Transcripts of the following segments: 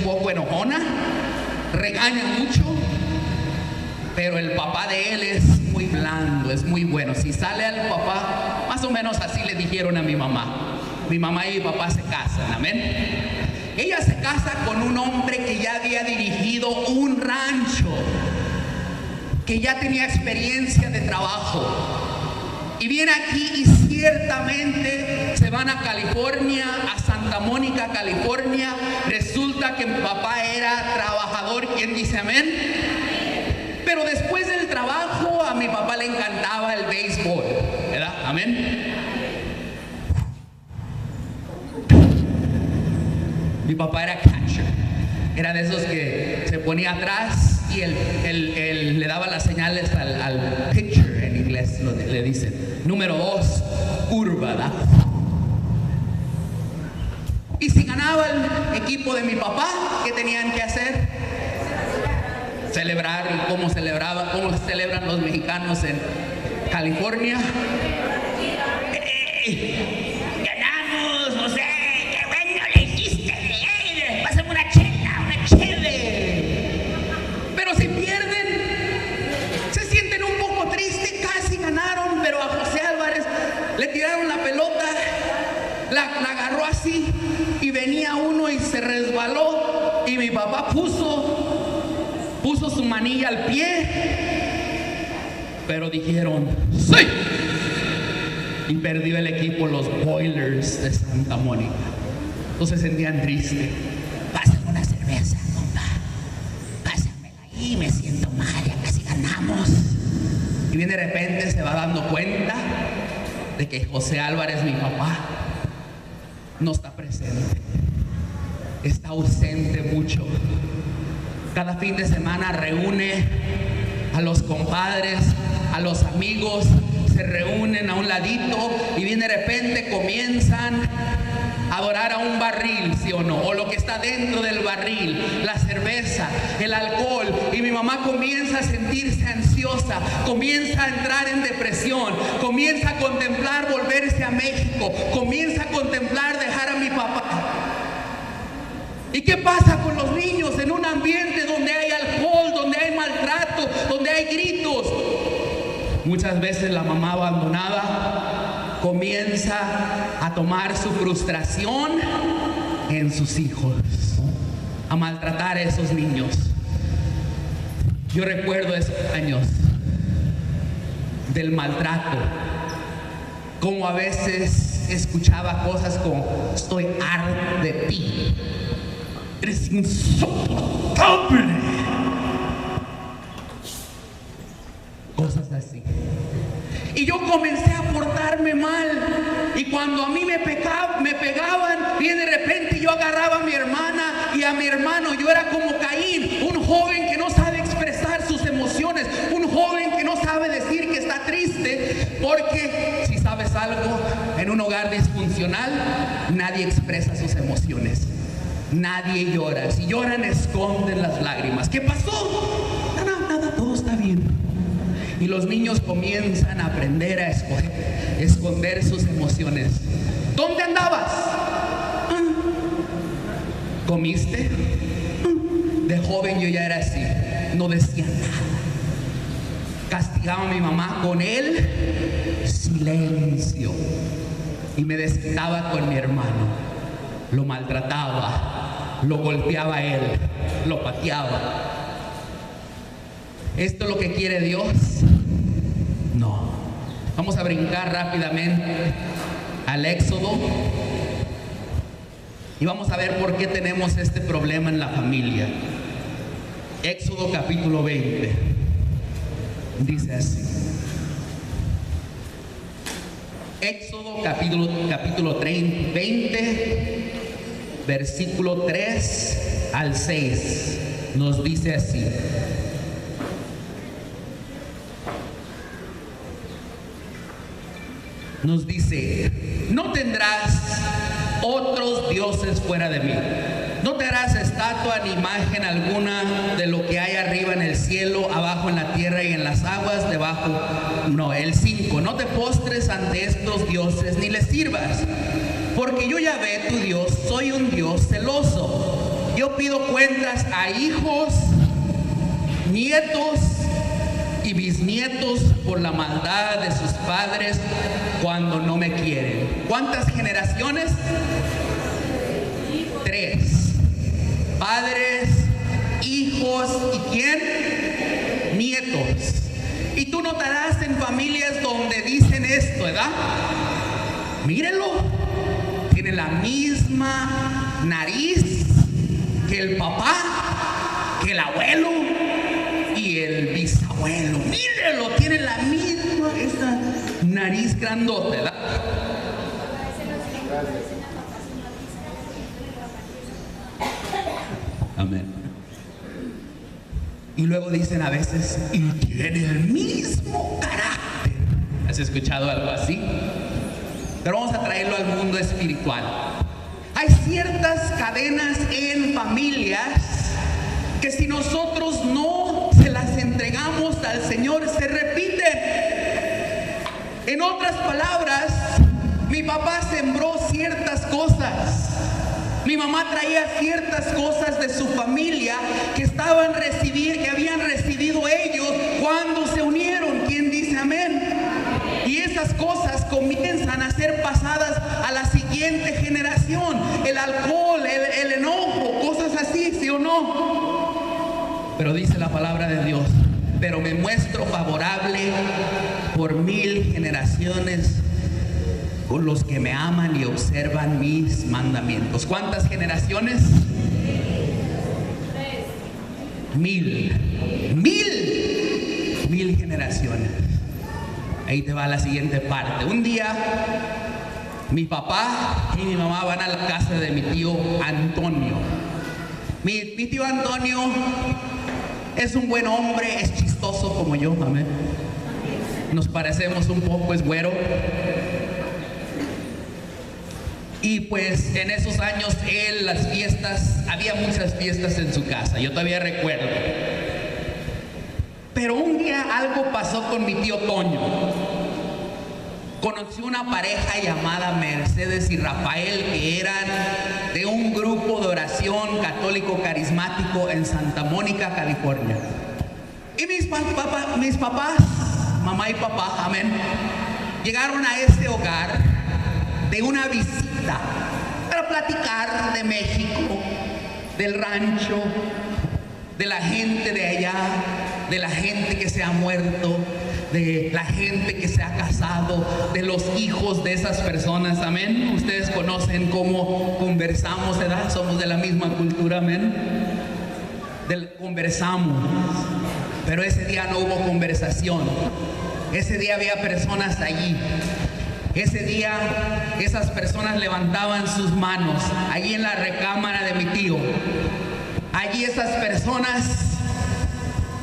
poco enojona, regaña mucho, pero el papá de él es muy blando, es muy bueno. Si sale al papá, más o menos así le dijeron a mi mamá. Mi mamá y mi papá se casan, amén. Ella se casa con un hombre que ya había dirigido un rancho, que ya tenía experiencia de trabajo. Y viene aquí y ciertamente se van a California, a Santa Mónica, California. Resulta que mi papá era trabajador, ¿quién dice amén? Pero después del trabajo a mi papá le encantaba el béisbol, ¿verdad? Amén. Mi papá era catcher, era de esos que se ponía atrás y él le daba las señales al pitcher, en inglés le dicen. Número 2, curva, ¿verdad? Y si ganaba el equipo de mi papá, ¿qué tenían que hacer? Celebrar. ¿Y cómo celebran los mexicanos en California? ¡Ganamos! No sé, qué bueno le hiciste. Pásame una chela, una cheve. Pero si pierden, se sienten un poco tristes. Casi ganaron, pero a José Álvarez le tiraron la pelota, la agarró así y venía uno y se resbaló y mi papá puso su manilla al pie, pero dijeron ¡sí! Y perdió el equipo, los Boilers de Santa Mónica. Entonces se sentían tristes. Pásame una cerveza, compa, pásamela ahí, me siento mal, ya casi ganamos. Y bien de repente se va dando cuenta de que José Álvarez, mi papá, no está presente, está ausente mucho. Cada fin de semana reúne a los compadres, a los amigos, se reúnen a un ladito y bien de repente comienzan a adorar a un barril, ¿sí o no? O lo que está dentro del barril, la cerveza, el alcohol. Y mi mamá comienza a sentirse ansiosa, comienza a entrar en depresión, comienza a contemplar volverse a México, comienza a contemplar dejar a mi papá. ¿Y qué pasa con los niños en un ambiente donde hay alcohol, donde hay maltrato, donde hay gritos? Muchas veces la mamá abandonada comienza a tomar su frustración en sus hijos, a maltratar a esos niños. Yo recuerdo esos años del maltrato, como a veces escuchaba cosas como: estoy harto de ti, eres insoportable, cosas así. Y yo comencé a portarme mal, y cuando a mí me pegaban, y de repente yo agarraba a mi hermana y a mi hermano. Yo era como Caín, un joven que no sabe expresar sus emociones, un joven que no sabe decir que está triste, porque si sabes algo, en un hogar disfuncional nadie expresa sus emociones. Nadie llora. Si lloran, esconden las lágrimas. ¿Qué pasó? Nada, todo está bien. Y los niños comienzan a aprender a esconder sus emociones. ¿Dónde andabas? ¿Comiste? De joven yo ya era así, no decía nada. Castigaba a mi mamá con el silencio y me desquitaba con mi hermano. Lo maltrataba, lo golpeaba a él, lo pateaba. ¿Esto es lo que quiere Dios? No. Vamos a brincar rápidamente al Éxodo y vamos a ver por qué tenemos este problema en la familia. Éxodo capítulo 20 dice así. Éxodo capítulo 20, versículo 3 al 6 nos dice así. Nos dice: no tendrás otros dioses fuera de mí. No te harás estatua ni imagen alguna de lo que hay arriba en el cielo, abajo en la tierra y en las aguas debajo. No, el 5. No te postres ante estos dioses ni les sirvas, porque yo, Yahvé, tu Dios, soy un Dios celoso, Yo pido cuentas a hijos, nietos y bisnietos por la maldad de sus padres cuando no me quieren. ¿Cuántas generaciones? 3. Padres, hijos y ¿quién? Nietos. Y tú notarás en familias donde dicen esto, ¿verdad? Mírenlo, tiene la misma nariz que el papá, que el abuelo y el bisabuelo. Mírenlo, tiene la misma, esa nariz grandota, ¿verdad? Amén. Y luego dicen a veces, y tiene el mismo carácter. ¿Has escuchado algo así? Pero vamos a traerlo al mundo espiritual. Hay ciertas cadenas en familias que si nosotros no se las entregamos al Señor, se repiten. En otras palabras, mi papá sembró ciertas cosas. Mi mamá traía ciertas cosas de su familia que habían recibido ellos cuando se unieron. ¿Quién dice amén? Y esas cosas comienzan a ser pasadas a la siguiente generación. El alcohol, el enojo, cosas así, ¿sí o no? Pero dice la palabra de Dios, pero me muestro favorable por 1000 generaciones con los que me aman y observan mis mandamientos. ¿Cuántas generaciones? 1000. 1000 generaciones. Ahí te va la siguiente parte. Un día mi papá y mi mamá van a la casa de mi tío Antonio. Mi tío Antonio es un buen hombre, es chistoso como yo, amén. Nos parecemos un poco, es güero. Y pues en esos años las fiestas, había muchas fiestas en su casa, yo todavía recuerdo. Pero un día algo pasó con mi tío Toño. Conoció una pareja llamada Mercedes y Rafael, que eran de un grupo de oración católico carismático en Santa Mónica, California. Y mis papás, mamá y papá, amén, llegaron a este hogar de una visita para platicar de México, del rancho, de la gente de allá, de la gente que se ha muerto, de la gente que se ha casado, de los hijos de esas personas, amén. Ustedes conocen cómo conversamos, ¿verdad? Somos de la misma cultura, amén. Conversamos, pero ese día no hubo conversación. Ese día había personas allí. Ese día esas personas levantaban sus manos allí en la recámara de mi tío. Allí esas personas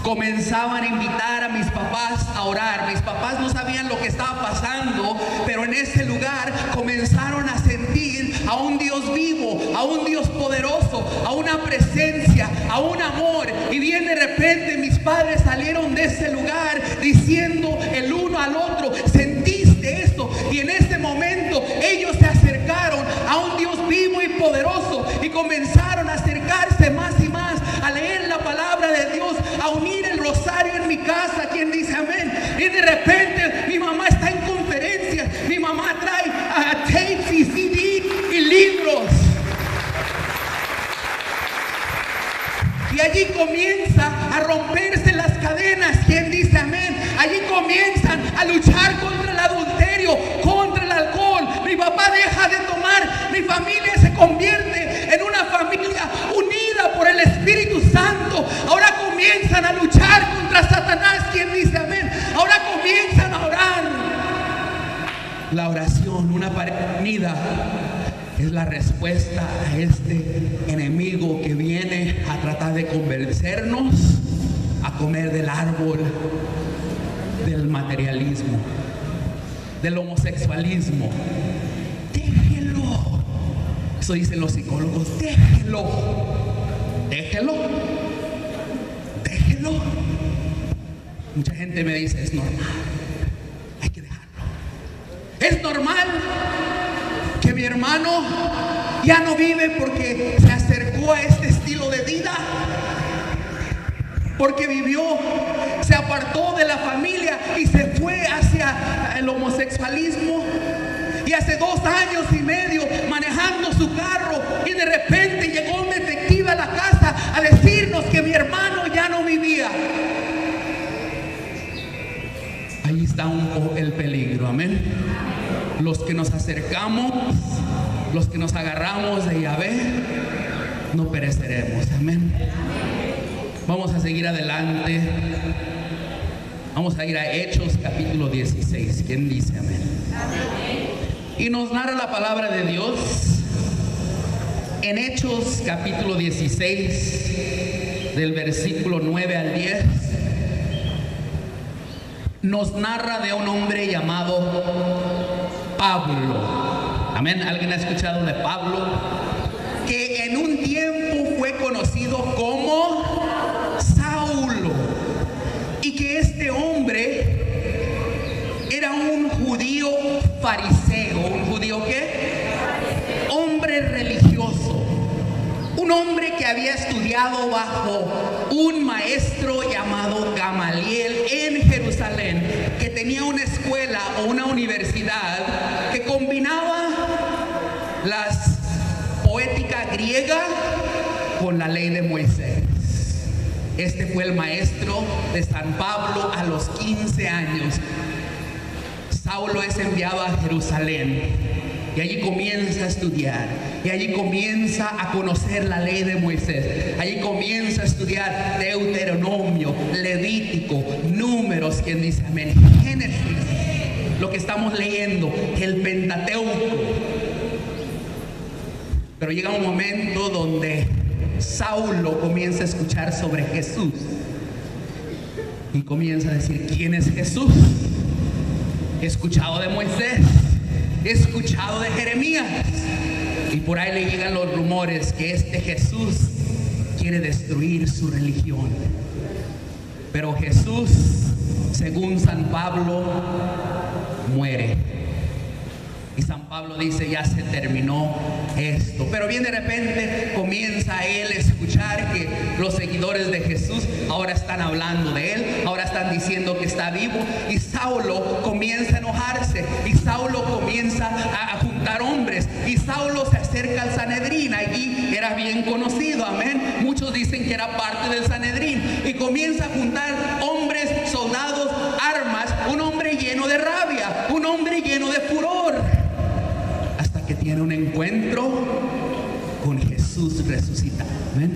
comenzaban a invitar a mis papás a orar. Mis papás no sabían lo que estaba pasando, pero en ese lugar comenzaron a sentir a un Dios vivo, a un Dios poderoso, a una presencia, a un amor. Y bien de repente mis padres salieron de ese lugar diciendo el uno al otro, ¿sentiste esto? Y en ese momento ellos se acercaron a un Dios vivo y poderoso y comenzaron a acercarse más y más, a leer la palabra de Dios, a unir el rosario en mi casa. ¿Quién dice amén? Y de repente mi mamá está en conferencias, mi mamá trae tapes y CD y libros. Y allí comienza a romperse las cadenas. ¿Quién dice amén? Allí comienzan a luchar contra el adulterio, contra el alcohol. Mi papá deja de tomar, mi familia se convierte en una familia unida por el Espíritu Santo. Ahora comienzan a luchar contra Satanás. ¿Quién dice amén? Ahora comienzan a orar. La oración, una pareja unida, es la respuesta a este enemigo que viene a tratar de convencernos a comer del árbol del materialismo, del homosexualismo. Déjelo. Eso dicen los psicólogos. Déjelo. Déjelo. Déjelo. Mucha gente me dice, es normal. Hay que dejarlo. Es normal que mi hermano ya no vive porque se acercó a este estilo de vida, porque se apartó de la familia y se fue hacia el homosexualismo. Y hace 2 años y medio manejando su carro, y de repente llegó un detective a la casa a decirnos que mi hermano ya no vivía. Ahí está el peligro, amén. Los que nos acercamos, los que nos agarramos de Yahvé, no pereceremos, amén. Vamos a seguir adelante. Vamos a ir a Hechos capítulo 16. ¿Quién dice amén? Y nos narra la palabra de Dios en Hechos capítulo 16, del versículo 9 al 10. Nos narra de un hombre llamado Pablo. Amén. ¿Alguien ha escuchado de Pablo? Que en un tiempo fue conocido como Saulo. Y que este hombre era un judío fariseo. ¿Un judío qué? Hombre religioso. Un hombre que había estudiado bajo un maestro llamado Gamaliel en Jerusalén, que tenía una escuela o una universidad que combinaba la poética griega con la ley de Moisés. Este fue el maestro de San Pablo a los 15 años. Saulo es enviado a Jerusalén y allí comienza a estudiar, y allí comienza a conocer la ley de Moisés. Allí comienza a estudiar Deuteronomio, Levítico, Números, quien dice amén, Génesis, lo que estamos leyendo, el Pentateuco. Pero llega un momento donde Saulo comienza a escuchar sobre Jesús y comienza a decir: ¿quién es Jesús? He escuchado de Moisés, he escuchado de Jeremías, y por ahí le llegan los rumores que este Jesús quiere destruir su religión. Pero Jesús, según San Pablo, muere. Y San Pablo dice: ya se terminó esto. Pero bien, de repente comienza él a escuchar que los seguidores de Jesús ahora están hablando de él, ahora están diciendo que está vivo. Y Saulo comienza a enojarse, y Saulo comienza a juntar hombres, y Saulo se acerca al Sanedrín. Allí era bien conocido, amén. Muchos dicen que era parte del Sanedrín, y comienza a juntar hombres, soldados, armas. Un hombre lleno de rabia, un hombre lleno de furor, hasta que tiene un encuentro con Jesús resucitado, amén.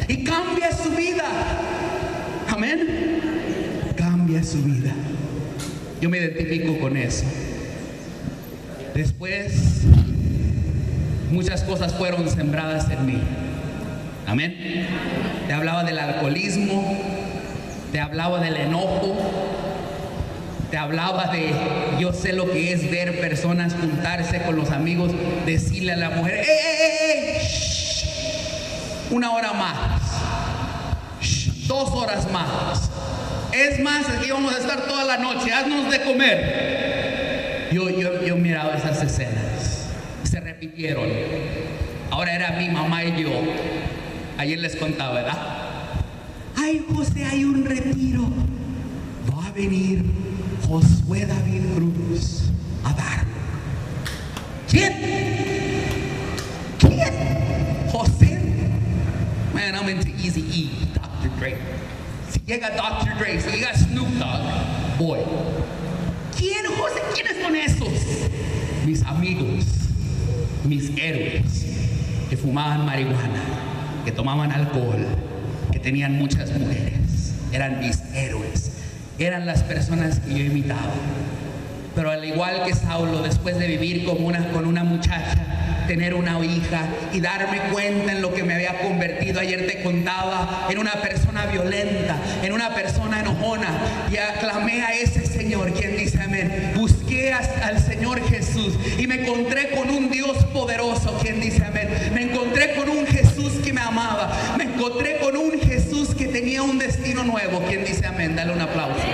Y cambia su vida, amén. Cambia su vida. Yo me identifico con eso. Después, muchas cosas fueron sembradas en mí, amén. Te hablaba del alcoholismo, te hablaba del enojo, te hablaba de, yo sé lo que es ver personas juntarse con los amigos, decirle a la mujer: ¡Ey! Shh, 1 hora más, shh, 2 horas más. Es más, aquí vamos a estar toda la noche, haznos de comer. Yo miraba esas escenas, se repitieron. Ahora era mi mamá y yo. Ayer les contaba, ¿verdad? Ay, José, hay un retiro. Va a venir Josué David Cruz a dar. ¿Quién? José. Man, I'm into Eazy-E, Dr. Dre. Si llega Dr. Dre, si llega Snoop Dogg, boy. ¿Quién, José? ¿Quiénes son esos? Mis amigos, mis héroes, que fumaban marihuana, que tomaban alcohol, que tenían muchas mujeres. Eran mis héroes. Eran las personas que yo imitaba. Pero al igual que Saulo, después de vivir con una muchacha, tener una hija y darme cuenta en lo que me había convertido, ayer te contaba, en una persona violenta, en una persona enojona, y aclamé a ese Señor, quien dice amén. Busqué al Señor Jesús y me encontré con un Dios poderoso, quien dice amén. Me encontré con un Jesús que me amaba, me encontré con un Jesús que tenía un destino nuevo, quien dice amén. Dale un aplauso.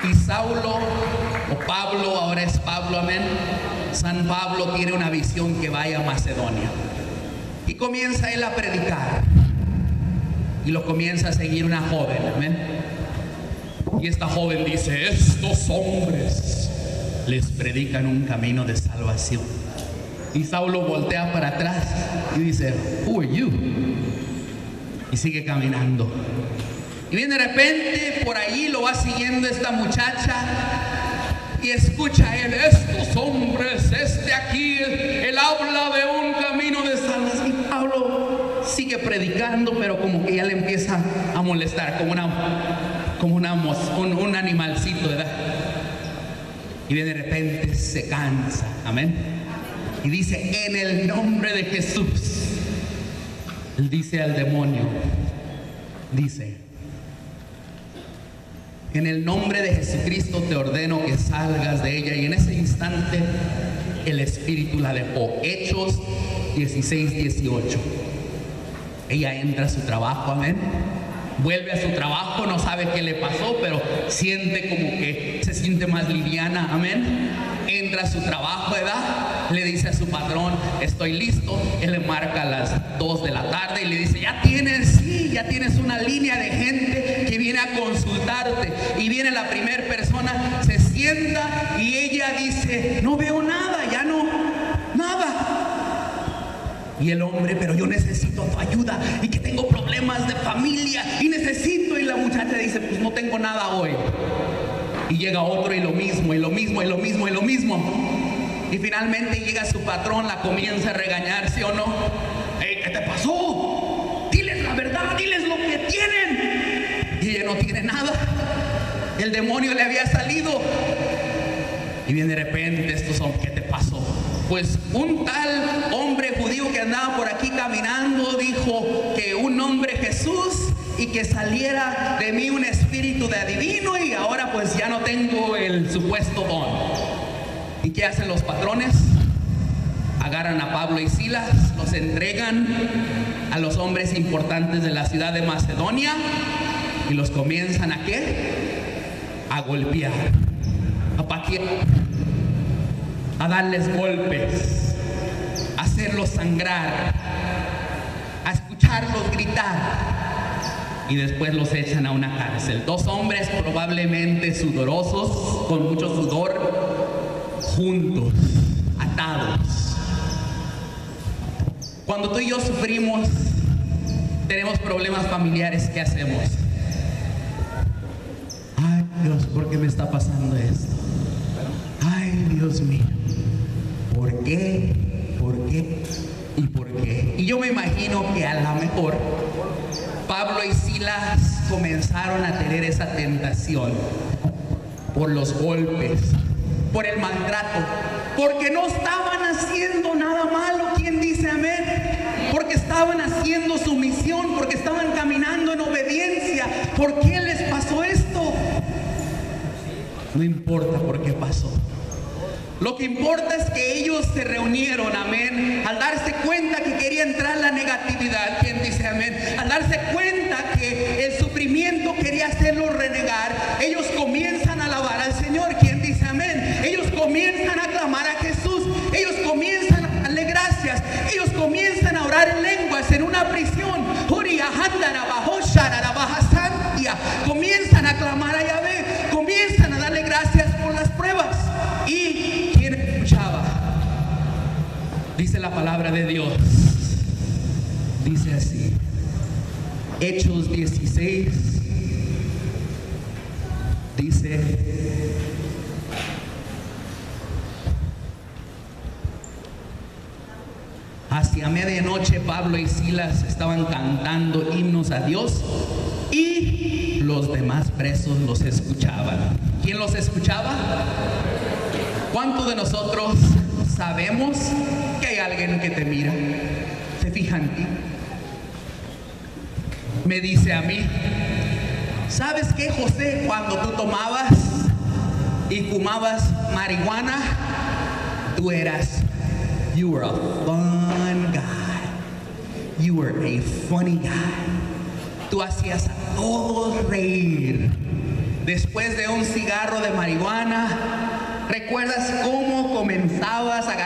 Y Saulo o Pablo, ahora es Pablo, amén. San Pablo tiene una visión que vaya a Macedonia. Y comienza él a predicar. Y lo comienza a seguir una joven, amén. Y esta joven dice: estos hombres les predican un camino de salvación. Y Saulo voltea para atrás y dice: who are you? Y sigue caminando. Y bien, de repente por ahí lo va siguiendo esta muchacha y escucha a él: estos hombres, aquí, él habla de un camino de salvación. Y Pablo sigue predicando, pero como que ya le empieza a molestar, como un animalcito, ¿verdad? Y bien, de repente se cansa, amén. Y dice: en el nombre de Jesús. Él dice al demonio, dice: en el nombre de Jesucristo te ordeno que salgas de ella. Y en ese instante el espíritu la dejó. Hechos 16:18. Ella entra a su trabajo, amén. Vuelve a su trabajo, no sabe qué le pasó, pero siente como que se siente más liviana, amén. Entra a su trabajo, ¿verdad? Le dice a su patrón: estoy listo. Él le marca a las 2 de la tarde y le dice: ya tienes una línea de gente que viene a consultarte. Y viene la primera persona, se sienta y ella dice: no veo nada, nada. Y el hombre: pero yo necesito tu ayuda, y que tengo problemas de familia y necesito. Y la muchacha dice: pues no tengo nada hoy. Y llega otro y lo mismo, y lo mismo, y lo mismo, y lo mismo. Y finalmente llega su patrón, la comienza a regañar, ¿sí o no? Hey, ¿qué te pasó? Diles la verdad, diles lo que tienen. Y ella no tiene nada. El demonio le había salido. Y bien, de repente estos son: ¿qué te pasó? Pues un tal hombre judío que andaba por aquí caminando dijo que un nombre Jesús y que saliera de mí un espíritu de adivino, y ahora pues ya no tengo el supuesto don. ¿Y qué hacen los patrones? Agarran a Pablo y Silas, los entregan a los hombres importantes de la ciudad de Macedonia y los comienzan ¿a qué? A golpear, a patear, a darles golpes, a hacerlos sangrar, a escucharlos gritar. Y después los echan a una cárcel. 2 hombres probablemente sudorosos, con mucho sudor, juntos, atados. Cuando tú y yo sufrimos, tenemos problemas familiares, ¿qué hacemos? Ay, Dios, ¿por qué me está pasando esto? Ay, Dios mío, ¿por qué? ¿Por qué? ¿Y por qué? Y yo me imagino que a lo mejor Pablo y Silas comenzaron a tener esa tentación por los golpes, por el maltrato, porque no estaban haciendo nada malo. ¿Quién dice amén? Porque estaban haciendo su misión, porque estaban caminando en obediencia. ¿Por qué les pasó esto? No importa por qué pasó. Lo que importa es que ellos se reunieron, amén, al darse cuenta que quería entrar la negatividad. ¿Quién dice amén? Al darse cuenta que el sufrimiento quería hacerlos renegar, ellos comienzan a alabar al Señor. ¿Quién dice amén? Ellos comienzan a clamar a Jesús, ellos comienzan a darle gracias, ellos comienzan a orar en lenguas en una prisión. Comienzan a clamar a Yahvé, comienzan a darle gracias por las pruebas. Y ¿quién escuchaba? Dice la palabra de Dios, dice así, Hechos 16, dice: hacia medianoche Pablo y Silas estaban cantando himnos a Dios y los demás presos los escuchaban. ¿Quién los escuchaba? ¿Cuántos de nosotros sabemos que hay alguien que te mira, se fija en ti? Me dice a mí: ¿sabes qué, José? Cuando tú tomabas y fumabas marihuana, tú eras, you were a fun guy, you were a funny guy. Tú hacías a todos reír. Después de un cigarro de marihuana, ¿Recuerdas cómo comenzabas a agarrar